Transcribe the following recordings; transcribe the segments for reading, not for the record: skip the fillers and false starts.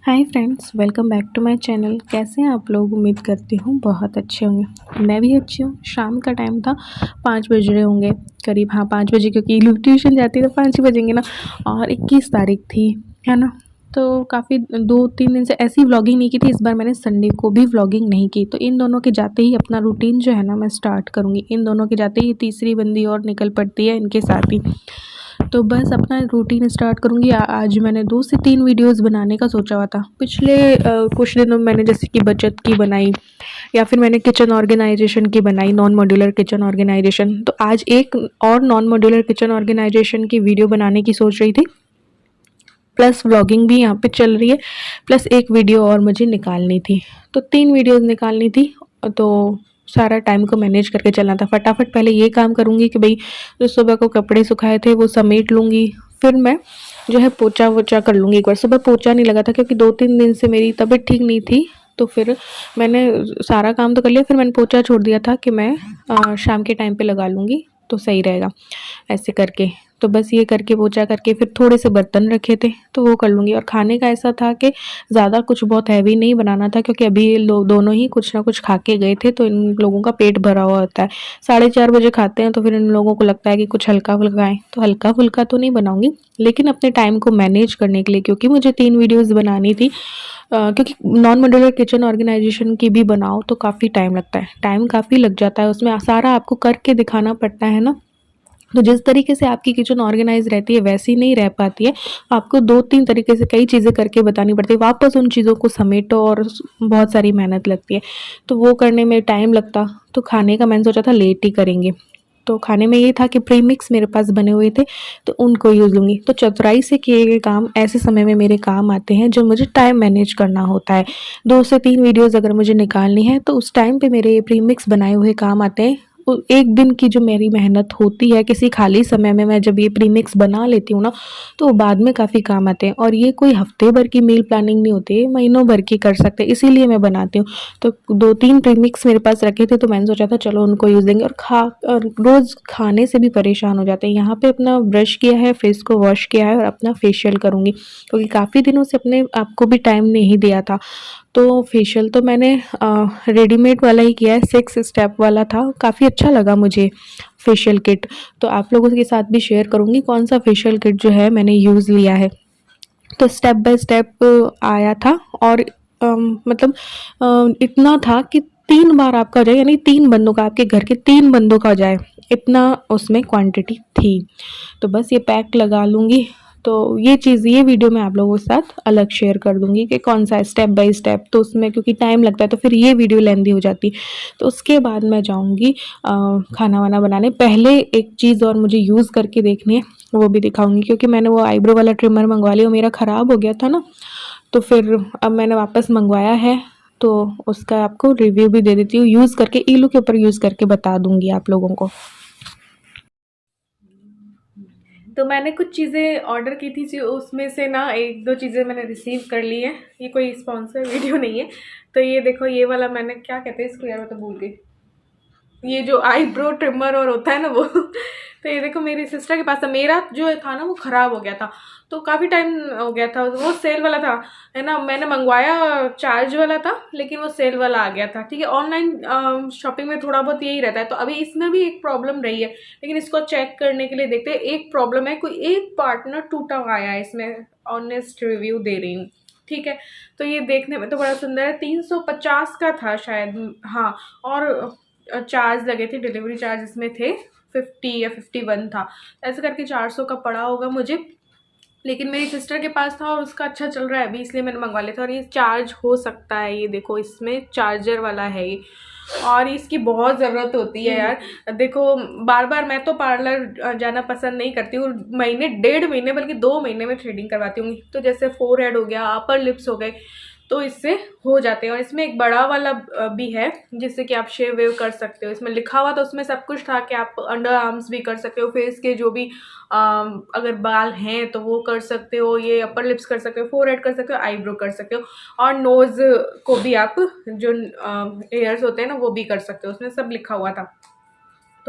Hi friends, welcome back to my channel. कैसे हैं आप लोग? उम्मीद करती हूँ बहुत अच्छे होंगे। मैं भी अच्छी हूँ। शाम का टाइम था, 5 बज रहे होंगे करीब। हाँ, 5 बजे, क्योंकि लोग ट्यूशन जाती है तो 5 ही बजेंगे ना। और 21 तारीख थी, है ना। तो काफ़ी 2-3 दिन से ऐसी व्लॉगिंग नहीं की थी। इस बार मैंने संडे को भी व्लॉगिंग नहीं की, तो इन दोनों के जाते ही अपना रूटीन जो है ना मैं स्टार्ट करूँगी। इन दोनों के जाते ही तीसरी बंदी और निकल पड़ती है इनके साथ ही। तो बस अपना रूटीन स्टार्ट करूँगी। आज मैंने 2 से 3 वीडियोज़ बनाने का सोचा हुआ था। पिछले कुछ दिनों में मैंने जैसे कि बचत की बनाई, या फिर मैंने किचन ऑर्गेनाइजेशन की बनाई, नॉन मॉड्यूलर किचन ऑर्गेनाइजेशन। तो आज एक और नॉन मॉड्यूलर किचन ऑर्गेनाइजेशन की वीडियो बनाने की सोच रही थी, प्लस व्लॉगिंग भी यहाँ पे चल रही है, प्लस एक वीडियो और मुझे निकालनी थी। तो 3 वीडियोज़ निकालनी थी। तो सारा टाइम को मैनेज करके चलना था। फटाफट पहले ये काम करूँगी कि भई जो सुबह को कपड़े सुखाए थे वो समेट लूँगी। फिर मैं जो है पोछा-वोछा कर लूँगी एक बार। सुबह पोछा नहीं लगा था क्योंकि 2-3 दिन से मेरी तबीयत ठीक नहीं थी। तो फिर मैंने सारा काम तो कर लिया, फिर मैंने पोछा छोड़ दिया था कि मैं शाम के टाइम पे लगा लूँगी तो सही रहेगा, ऐसे करके। तो बस ये करके पोछा करके फिर थोड़े से बर्तन रखे थे तो वो कर लूँगी। और खाने का ऐसा था कि ज़्यादा कुछ बहुत हैवी नहीं बनाना था, क्योंकि अभी ये लोग दोनों ही कुछ ना कुछ खा के गए थे, तो इन लोगों का पेट भरा हुआ होता है। 4:30 बजे खाते हैं तो फिर इन लोगों को लगता है कि कुछ हल्का-फुल्का खाएँ, तो हल्का-फुल्का तो नहीं बनाऊँगी, लेकिन अपने टाइम को मैनेज करने के लिए, क्योंकि मुझे 3 वीडियोज़ बनानी थी। क्योंकि नॉन मॉड्यूलर किचन ऑर्गेनाइजेशन की भी बनाओ तो काफ़ी टाइम लगता है, टाइम काफ़ी लग जाता है उसमें। सारा आपको करके दिखाना पड़ता है ना। तो जिस तरीके से आपकी किचन ऑर्गेनाइज रहती है वैसी नहीं रह पाती है। आपको 2-3 तरीके से कई चीज़ें करके बतानी पड़ती है। वापस उन चीज़ों को समेटो और बहुत सारी मेहनत लगती है, तो वो करने में टाइम लगता। तो खाने का मैंने सोचा था लेट ही करेंगे। तो खाने में ये था कि प्रीमिक्स मेरे पास बने हुए थे, तो उनको यूज़ लूँगी। तो चतुराई से किए गए काम ऐसे समय में मेरे काम आते हैं जो मुझे टाइम मैनेज करना होता है। 2 से 3 वीडियोज़ अगर मुझे निकालनी है तो उस टाइम पे मेरे ये प्रीमिक्स बनाए हुए काम आते हैं। एक दिन की जो मेरी मेहनत होती है, किसी खाली समय में मैं जब ये प्रीमिक्स बना लेती हूँ ना, तो वो बाद में काफ़ी काम आते हैं। और ये कोई हफ्ते भर की मील प्लानिंग नहीं होती है, महीनों भर की कर सकते हैं, इसीलिए मैं बनाती हूँ। तो 2-3 प्रीमिक्स मेरे पास रखे थे, तो मैंने सोचा था चलो उनको यूज़ देंगे। और रोज़ खाने से भी परेशान हो जाते हैं। यहाँ पे अपना ब्रश किया है, फेस को वॉश किया है और अपना फेशियल करूँगी, क्योंकि काफ़ी दिनों से अपने आप को भी टाइम नहीं दिया था। तो फेशियल तो मैंने रेडीमेड वाला ही किया है, 6 स्टेप वाला था, काफ़ी अच्छा लगा मुझे फेशियल किट। तो आप लोगों के साथ भी शेयर करूँगी कौन सा फेशियल किट जो है मैंने यूज़ लिया है। तो स्टेप बाय स्टेप आया था। और मतलब इतना था कि 3 बार आपका हो जाए, यानी 3 बंदों का, आपके घर के 3 बंदों का हो जाए, इतना उसमें क्वांटिटी थी। तो बस ये पैक लगा लूँगी। तो ये वीडियो मैं आप लोगों के साथ अलग शेयर कर दूँगी कि कौन सा स्टेप बाय स्टेप। तो उसमें क्योंकि टाइम लगता है तो फिर ये वीडियो लेंदी हो जाती। तो उसके बाद मैं जाऊँगी खाना वाना बनाने। पहले एक चीज़ और मुझे यूज़ करके देखनी है, वो भी दिखाऊँगी, क्योंकि मैंने वो आईब्रो वाला ट्रिमर मंगवा लिया, वो मेरा ख़राब हो गया था ना। तो फिर अब मैंने वापस मंगवाया है, तो उसका आपको रिव्यू भी दे देती हूँ। यूज़ करके ईलू के ऊपर यूज़ करके बता दूँगी आप लोगों को। तो मैंने कुछ चीज़ें ऑर्डर की थी, जो उसमें से ना 1-2 चीज़ें मैंने रिसीव कर ली हैं। ये कोई स्पॉन्सर वीडियो नहीं है। तो ये देखो, ये वाला मैंने, क्या कहते हैं इसको यार, मैं तो भूल गई। ये जो आईब्रो ट्रिमर और होता है ना वो तो ये देखो, मेरी सिस्टर के पास था। मेरा जो था ना वो ख़राब हो गया था, तो काफ़ी टाइम हो गया था। वो सेल वाला था, है ना। मैंने मंगवाया चार्ज वाला था, लेकिन वो सेल वाला आ गया था। ठीक है, ऑनलाइन शॉपिंग में थोड़ा बहुत यही रहता है। तो अभी इसमें भी एक प्रॉब्लम रही है, लेकिन इसको चेक करने के लिए देखते हैं। एक प्रॉब्लम है, कोई एक पार्ट ना टूटा हुआ आया है इसमें। ऑनेस्ट रिव्यू दे रही हूँ, ठीक है। तो ये देखने में तो बड़ा सुंदर है, 350 का था शायद, हाँ। और चार्ज लगे थे, डिलीवरी चार्ज इसमें थे 50 या 51 था, ऐसे करके 400 का पड़ा होगा मुझे। लेकिन मेरी सिस्टर के पास था और उसका अच्छा चल रहा है अभी, इसलिए मैंने मंगवा लिया था। और ये चार्ज हो सकता है, ये देखो इसमें चार्जर वाला है ये। और इसकी बहुत ज़रूरत होती है यार। देखो, बार बार मैं तो पार्लर जाना पसंद नहीं करती हूँ। महीने, 1.5 महीने, बल्कि 2 महीने में थ्रेडिंग करवाती हूँ। तो जैसे फोरहेड हो गया, अपर लिप्स हो गए, तो इससे हो जाते हैं। और इसमें एक बड़ा वाला भी है, जिससे कि आप शेव वेव कर सकते हो। इसमें लिखा हुआ तो उसमें सब कुछ था कि आप अंडर आर्म्स भी कर सकते हो, फेस के जो भी अगर बाल हैं तो वो कर सकते हो, ये अपर लिप्स कर सकते हो, फोरहेड कर सकते हो, आईब्रो कर सकते हो, और नोज़ को भी आप जो हेयर्स होते हैं ना वो भी कर सकते हो। उसमें सब लिखा हुआ था।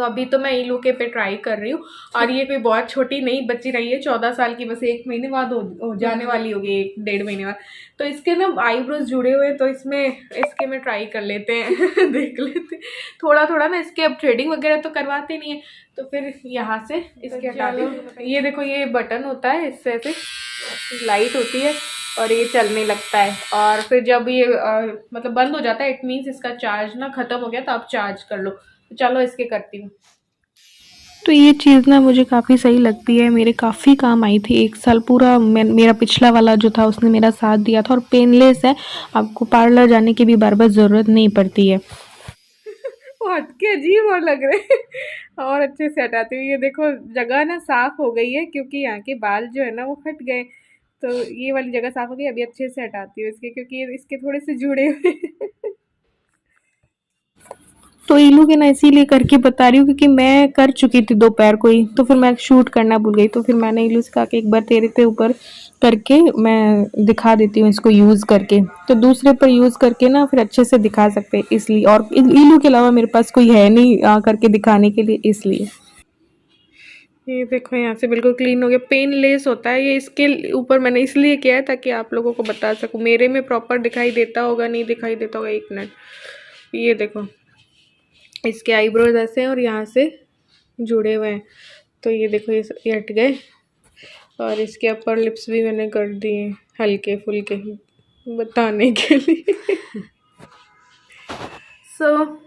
तो अभी तो मैं ईलू के पे ट्राई कर रही हूँ। और ये कोई बहुत छोटी नहीं बच्ची रही है, 14 साल की, बस 1 महीने बाद हो जाने वाली होगी, 1 डेढ़ महीने बाद। तो इसके ना आईब्रोज जुड़े हुए हैं, तो इसके में ट्राई कर लेते हैं देख लेते हैं थोड़ा थोड़ा ना। इसके अब थ्रेडिंग वगैरह तो करवाते नहीं है, तो फिर यहाँ से इसके हटा दें। ये देखो, ये बटन होता है, इससे ऐसे लाइट होती है और ये चलने लगता है। और फिर जब ये मतलब बंद हो जाता है, इट मीन्स इसका चार्ज ना ख़त्म हो गया, तो आप चार्ज कर लो। तो चलो इसके करती हूँ। तो ये चीज़ ना मुझे काफ़ी सही लगती है, मेरे काफ़ी काम आई थी। 1 साल पूरा मेरा पिछला वाला जो था उसने मेरा साथ दिया था, और पेनलेस है, आपको पार्लर जाने की भी बार-बार ज़रूरत नहीं पड़ती है। वो हटके अजीब और लग रहे हैं और अच्छे से हटाती हूँ। ये देखो जगह ना साफ़ हो गई है, क्योंकि यहाँ के बाल जो है ना वो फट गए, तो ये वाली जगह साफ़ हो गई। अभी अच्छे से हटाती हूँ इसके, क्योंकि इसके थोड़े से जुड़े हुए तो ईलू के ना इसीलिए करके बता रही हूँ, क्योंकि मैं कर चुकी थी दोपहर को ही, तो फिर मैं शूट करना भूल गई। तो फिर मैंने ईलू से कहा कि एक बार तेरे पे ऊपर करके मैं दिखा देती हूँ इसको यूज़ करके, तो दूसरे पर यूज़ करके ना फिर अच्छे से दिखा सकते हैं इसलिए। और ईलू के अलावा मेरे पास कोई है नहीं करके दिखाने के लिए, इसलिए। ये देखो यहाँ से बिल्कुल क्लीन हो गया। पेन लेस होता है ये, इसके ऊपर मैंने इसलिए किया है ताकि आप लोगों को बता सकूँ। मेरे में प्रॉपर दिखाई देता होगा, नहीं दिखाई देता होगा, 1 मिनट। ये देखो इसके आईब्रोज ऐसे हैं और यहाँ से जुड़े हुए हैं, तो ये देखो ये हट गए। और इसके अपर लिप्स भी मैंने कर दिए हल्के फुल्के बताने के लिए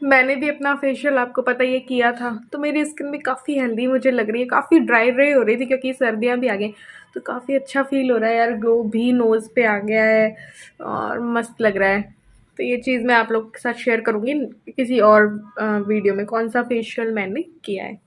मैंने भी अपना फेशियल आपको पता ये किया था, तो मेरी स्किन भी काफ़ी हेल्दी मुझे लग रही है। काफ़ी ड्राई हो रही थी, क्योंकि सर्दियाँ भी आ गई, तो काफ़ी अच्छा फील हो रहा है यार। ग्लो भी नोज़ पे आ गया है और मस्त लग रहा है। तो ये चीज़ मैं आप लोग के साथ शेयर करूँगी किसी और वीडियो में, कौन सा फेशियल मैंने किया है।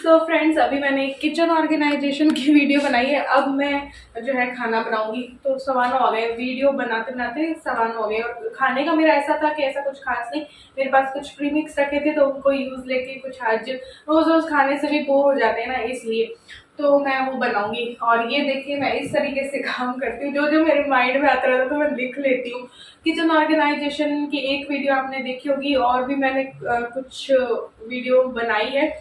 तो फ्रेंड्स, अभी मैंने किचन ऑर्गेनाइजेशन की वीडियो बनाई है। अब मैं जो है खाना बनाऊंगी, तो सामान हो गए, वीडियो बनाते बनाते सामान हो गए। और खाने का मेरा ऐसा था कि ऐसा कुछ खास नहीं, मेरे पास कुछ प्रीमिक्स रखे थे, तो उनको यूज़ लेके कुछ आज रोज़ रोज़ खाने से भी बोर हो जाते हैं ना, इसलिए तो मैं वो बनाऊंगी। और ये देखिए मैं इस तरीके से काम करती हूँ, जो जो मेरे माइंड में आता रहता है तो मैं लिख लेती हूँ। किचन ऑर्गेनाइजेशन की एक वीडियो आपने देखी होगी, और भी मैंने कुछ वीडियो बनाई है।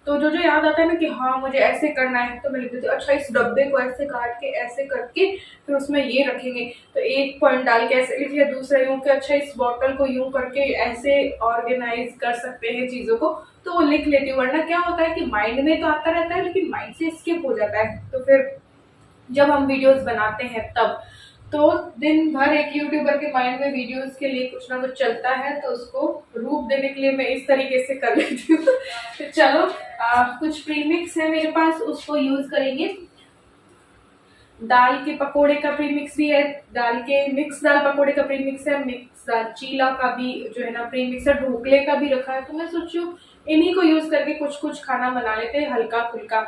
तो जो जो याद आता है ना कि हाँ मुझे ऐसे करना है, तो मैं लिख देती हूँ। अच्छा, इस डब्बे को ऐसे काट के ऐसे करके फिर उसमें ये रखेंगे, तो एक पॉइंट डाल के ऐसे लिख लिया, दूसरा यूँ कि अच्छा इस बॉटल को यूँ करके ऐसे ऑर्गेनाइज कर सकते हैं चीज़ों को, तो वो लिख लेती हूँ। वरना क्या होता है कि माइंड में तो आता रहता है, लेकिन माइंड से स्किप हो जाता है। तो फिर जब हम वीडियोस बनाते हैं तब तो दिन भर एक यूट्यूबर के माइंड में वीडियोस के लिए कुछ ना कुछ चलता है, तो उसको रूप देने के लिए मैं इस तरीके से कर लेती हूँ। तो चलो कुछ प्रीमिक्स है मेरे पास, उसको यूज करेंगे। दाल के पकोड़े का प्रीमिक्स भी है, दाल के मिक्स दाल पकोड़े का प्रीमिक्स है, मिक्स दाल चीला का भी जो है ना प्रीमिक्स है, ढोकले का भी रखा है। तो मैं सोचू इन्हीं को यूज करके कुछ कुछ खाना बना लेते हैं हल्का फुल्का।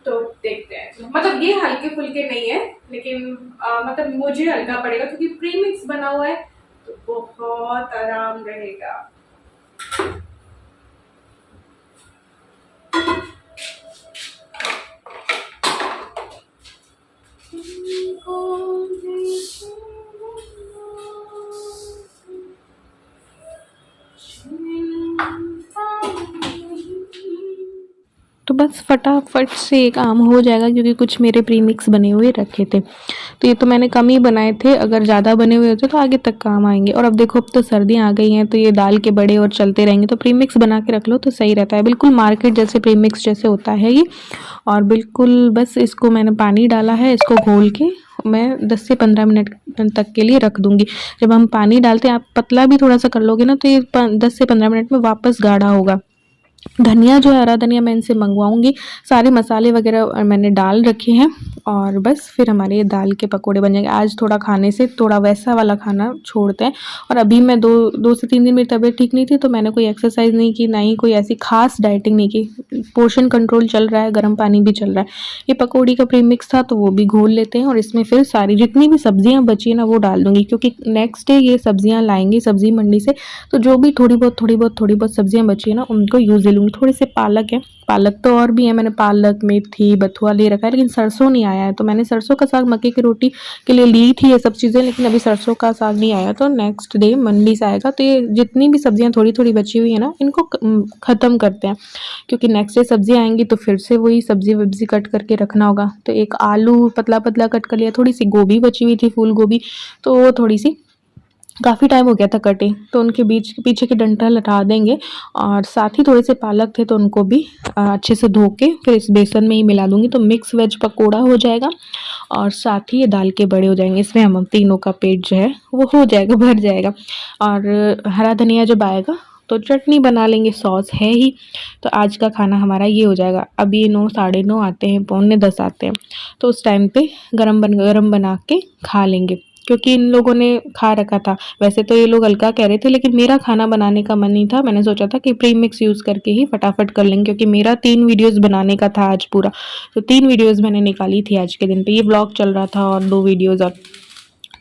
तो देखते हैं, मतलब ये हल्के फुल्के नहीं है, लेकिन मतलब मुझे हल्का पड़ेगा क्योंकि प्रीमिक्स बना हुआ है, तो बहुत आराम रहेगा। तो बस फटाफट से एक आम हो जाएगा, क्योंकि कुछ मेरे प्रीमिक्स बने हुए रखे थे, तो ये तो मैंने कम ही बनाए थे। अगर ज़्यादा बने हुए होते तो आगे तक काम आएंगे। और अब देखो, अब तो सर्दियाँ आ गई हैं, तो ये दाल के बड़े और चलते रहेंगे, तो प्रीमिक्स बना के रख लो तो सही रहता है। बिल्कुल मार्केट जैसे प्रीमिक्स जैसे होता है ये। और बिल्कुल बस इसको मैंने पानी डाला है, इसको घोल के मैं 10 से 15 मिनट तक के लिए रख दूंगी। जब हम पानी डालते हैं, आप पतला भी थोड़ा सा कर लोगे ना, तो ये 10 से 15 मिनट में वापस गाढ़ा होगा। धनिया जो है, हरा धनिया मैं इनसे मंगवाऊंगी। सारे मसाले वगैरह मैंने डाल रखे हैं, और बस फिर हमारे ये दाल के पकोड़े बन जाएंगे। आज थोड़ा खाने से थोड़ा वैसा वाला खाना छोड़ते हैं। और अभी मैं 2 से 3 दिन मेरी तबीयत ठीक नहीं थी, तो मैंने कोई एक्सरसाइज नहीं की, ना ही कोई ऐसी खास डाइटिंग नहीं की। पोर्शन कंट्रोल चल रहा है, गर्म पानी भी चल रहा है। ये पकौड़ी का प्रीमिक्स था, तो वो भी घोल लेते हैं, और इसमें फिर सारी जितनी भी सब्जियाँ बची है ना वो डाल दूंगी, क्योंकि नेक्स्ट डे ये सब्जियाँ लाएंगे सब्जी मंडी से, तो जो भी थोड़ी बहुत सब्जियाँ बची है ना उनको यूज ले लूँगी। थोड़े से पालक है, पालक तो और भी है, मैंने पालक मेथी बथुआ ले रखा है, लेकिन सरसों नहीं आया आया है। तो मैंने सरसों का साग मक्के की रोटी के लिए ली थी ये सब चीज़ें, लेकिन अभी सरसों का साग नहीं आया, तो नेक्स्ट डे मंडी से आएगा। तो ये जितनी भी सब्जियां थोड़ी थोड़ी बची हुई है ना, इनको ख़त्म करते हैं, क्योंकि नेक्स्ट डे सब्जी आएंगी तो फिर से वही सब्जी वब्जी कट करके रखना होगा। तो एक आलू पतला पतला कट कर लिया, थोड़ी सी गोभी बची हुई थी, फूल गोभी, तो वो थोड़ी सी काफ़ी टाइम हो गया था कटे, तो उनके बीच पीछे के डंठल हटा देंगे। और साथ ही थोड़े से पालक थे, तो उनको भी अच्छे से धो के फिर इस बेसन में ही मिला दूंगी, तो मिक्स वेज पकोड़ा हो जाएगा। और साथ ही ये दाल के बड़े हो जाएंगे, इसमें हम तीनों का पेट जो है वो हो जाएगा, भर जाएगा। और हरा धनिया जब आएगा तो चटनी बना लेंगे, सॉस है ही। तो आज का खाना हमारा ये हो जाएगा। अभी 9 साढ़े 9 आते हैं, पौने 10 आते हैं, तो उस टाइम पे गरम बना के खा लेंगे, क्योंकि इन लोगों ने खा रखा था। वैसे तो ये लोग हल्का कह रहे थे, लेकिन मेरा खाना बनाने का मन नहीं था। मैंने सोचा था कि प्री मिक्स यूज़ करके ही फटाफट कर लेंगे, क्योंकि मेरा 3 वीडियोस बनाने का था आज पूरा। तो 3 वीडियोस मैंने निकाली थी आज के दिन पे, ये ब्लॉग चल रहा था और 2 वीडियोस और।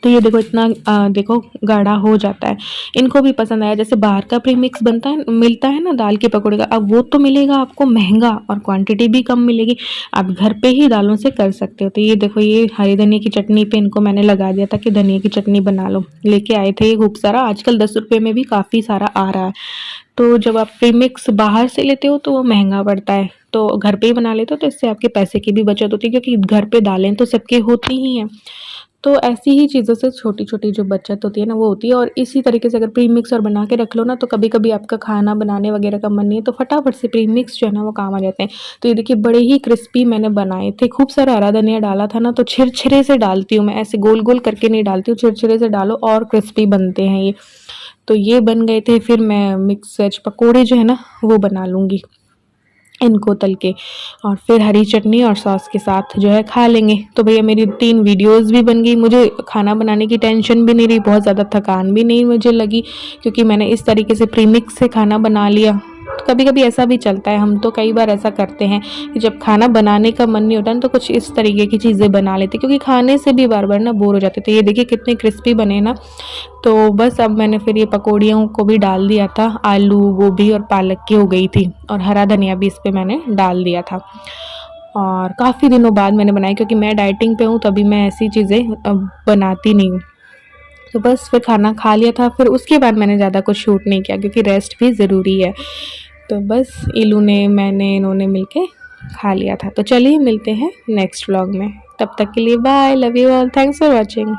तो ये देखो इतना देखो गाढ़ा हो जाता है। इनको भी पसंद आया। जैसे बाहर का प्री मिक्स बनता है, मिलता है ना दाल के पकौड़े का, अब वो तो मिलेगा आपको महंगा और क्वांटिटी भी कम मिलेगी। आप घर पे ही दालों से कर सकते हो। तो ये देखो, ये हरी धनिया की चटनी पे इनको मैंने लगा दिया था कि धनिया की चटनी बना लो। लेके आए थे खूब सारा, आजकल 10 रुपये में भी काफ़ी सारा आ रहा है। तो जब आप प्री मिक्स बाहर से लेते हो तो वो महंगा पड़ता है, तो घर पे ही बना लेते हो तो इससे आपके पैसे की भी बचत होती है, क्योंकि घर पे दालें तो सबके होती ही हैं। तो ऐसी ही चीज़ों से छोटी-छोटी जो बचत होती है ना, वो होती है। और इसी तरीके से अगर प्री मिक्स और बना के रख लो ना, तो कभी-कभी आपका खाना बनाने वगैरह का मन नहीं है, तो फटाफट से प्री मिक्स जो है ना वो काम आ जाते हैं। तो ये देखिए बड़े ही क्रिस्पी मैंने बनाए थे। खूब सारा हरा धनिया डाला था ना, तो छिरछिरे से डालती हूँ मैं, ऐसे गोल-गोल करके नहीं डालती हूँ, छिरछिरे से डालो और क्रिस्पी बनते हैं ये। तो ये बन गए थे, फिर मैं मिक्स वेज पकोड़े जो है ना वो बना लूँगी इनको तल के, और फिर हरी चटनी और सॉस के साथ जो है खा लेंगे। तो भैया मेरी 3 वीडियोस भी बन गई, मुझे खाना बनाने की टेंशन भी नहीं रही, बहुत ज़्यादा थकान भी नहीं मुझे लगी, क्योंकि मैंने इस तरीके से प्रीमिक्स से खाना बना लिया। तो कभी कभी ऐसा भी चलता है, हम तो कई बार ऐसा करते हैं कि जब खाना बनाने का मन नहीं होता ना, तो कुछ इस तरीके की चीज़ें बना लेते, क्योंकि खाने से भी बार बार ना बोर हो जाते थे। ये देखिए कितने क्रिस्पी बने ना। तो बस अब मैंने फिर ये पकौड़ियों को भी डाल दिया था, आलू गोभी और पालक की हो गई थी, और हरा धनिया भी इस पर मैंने डाल दिया था। और काफ़ी दिनों बाद मैंने बनाई, क्योंकि मैं डाइटिंग पे हूँ, तभी मैं ऐसी चीज़ें बनाती नहीं हूँ। तो बस फिर खाना खा लिया था, फिर उसके बाद मैंने ज़्यादा कुछ शूट नहीं किया, क्योंकि रेस्ट भी ज़रूरी है। तो बस इलू ने मैंने इन्होंने मिलके खा लिया था। तो चलिए मिलते हैं नेक्स्ट व्लॉग में, तब तक के लिए bye, love you all, thanks for watching.